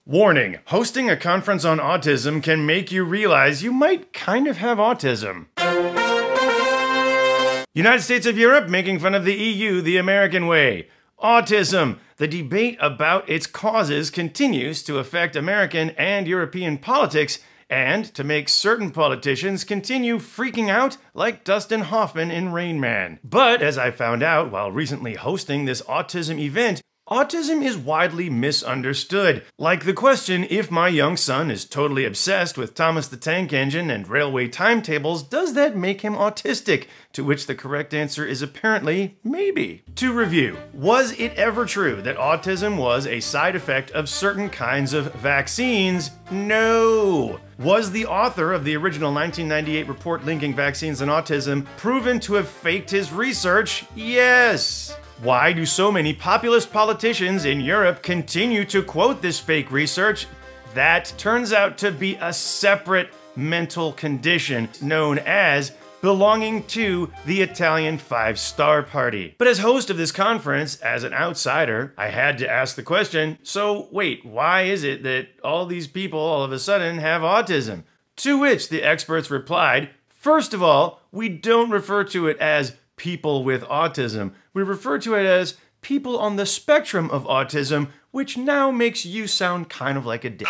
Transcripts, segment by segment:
Warning, hosting a conference on autism can make you realize you might kind of have autism. United States of Europe making fun of the EU the American way. Autism. The debate about its causes continues to affect American and European politics and to make certain politicians continue freaking out like Dustin Hoffman in Rain Man. But as I found out while recently hosting this autism event, autism is widely misunderstood. Like the question, if my young son is totally obsessed with Thomas the Tank Engine and railway timetables, does that make him autistic? To which the correct answer is apparently maybe. To review, was it ever true that autism was a side effect of certain kinds of vaccines? No. Was the author of the original 1998 report linking vaccines and autism proven to have faked his research? Yes. Why do so many populist politicians in Europe continue to quote this fake research? That turns out to be a separate mental condition known as belonging to the Italian five-star party. But as host of this conference, as an outsider, I had to ask the question, so wait, why is it that all these people all of a sudden have autism? To which the experts replied, first of all, we don't refer to it as people with autism. We refer to it as people on the spectrum of autism, which now makes you sound kind of like a dick.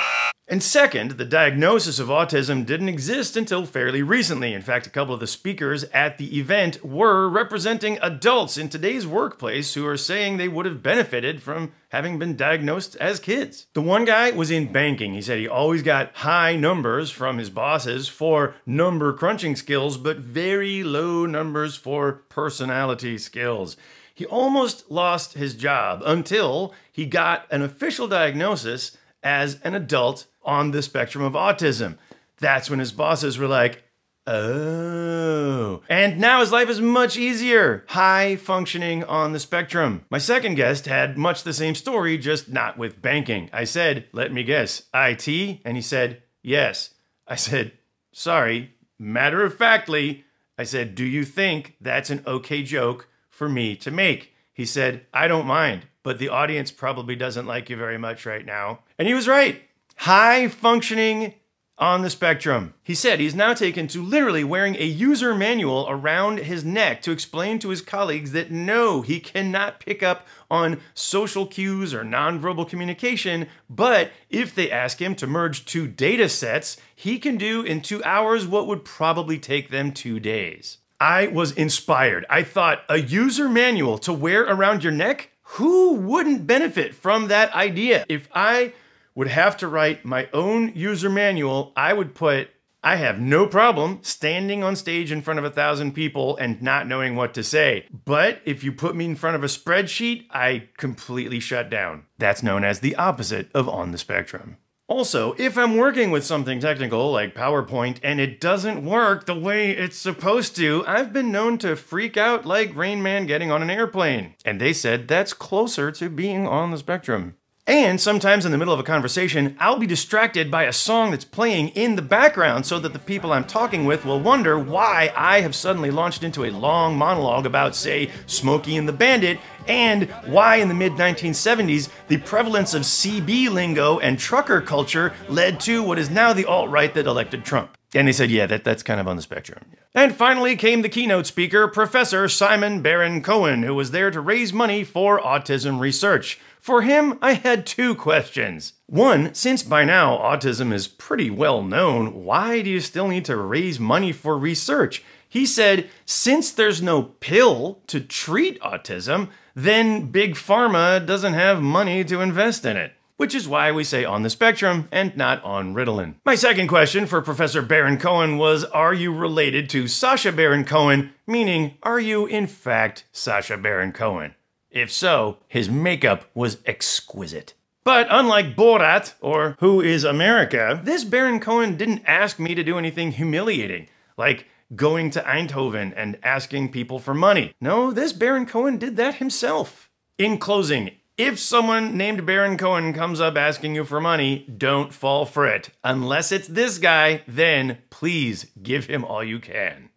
And second, the diagnosis of autism didn't exist until fairly recently. In fact, a couple of the speakers at the event were representing adults in today's workplace who are saying they would have benefited from having been diagnosed as kids. The one guy was in banking. He said he always got high numbers from his bosses for number crunching skills, but very low numbers for personality skills. He almost lost his job until he got an official diagnosis as an adult on the spectrum of autism. That's when his bosses were like, oh. And now his life is much easier. High functioning on the spectrum. My second guest had much the same story, just not with banking. I said, let me guess, IT? And he said, yes. I said, sorry, matter-of-factly. I said, do you think that's an okay joke for me to make? He said, I don't mind, but the audience probably doesn't like you very much right now. And he was right. High functioning on the spectrum. He said he's now taken to literally wearing a user manual around his neck to explain to his colleagues that no, he cannot pick up on social cues or nonverbal communication, but if they ask him to merge two data sets, he can do in 2 hours what would probably take them 2 days. I was inspired. I thought, a user manual to wear around your neck? Who wouldn't benefit from that idea? If I would have to write my own user manual, I would put, I have no problem standing on stage in front of 1,000 people and not knowing what to say. But if you put me in front of a spreadsheet, I completely shut down. That's known as the opposite of on the spectrum. Also, if I'm working with something technical like PowerPoint and it doesn't work the way it's supposed to, I've been known to freak out like Rain Man getting on an airplane. And they said that's closer to being on the spectrum. And sometimes in the middle of a conversation, I'll be distracted by a song that's playing in the background so that the people I'm talking with will wonder why I have suddenly launched into a long monologue about, say, Smokey and the Bandit, and why in the mid-1970s the prevalence of CB lingo and trucker culture led to what is now the alt-right that elected Trump. And they said, yeah, that's kind of on the spectrum. And finally came the keynote speaker, Professor Simon Baron-Cohen, who was there to raise money for autism research. For him, I had 2 questions. One, since by now autism is pretty well known, why do you still need to raise money for research? He said, since there's no pill to treat autism, then Big Pharma doesn't have money to invest in it. Which is why we say on the spectrum and not on Ritalin. My second question for Professor Baron-Cohen was, are you related to Sacha Baron Cohen? Meaning, are you in fact Sacha Baron Cohen? If so, his makeup was exquisite. But unlike Borat, or Who is America, this Baron Cohen didn't ask me to do anything humiliating, like going to Eindhoven and asking people for money. No, this Baron Cohen did that himself. In closing, if someone named Baron Cohen comes up asking you for money, don't fall for it. Unless it's this guy, then please give him all you can.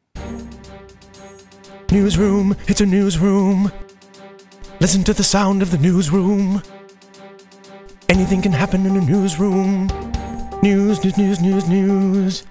Newsroom, it's a newsroom. Listen to the sound of the newsroom. Anything can happen in a newsroom. News, news, news, news, news.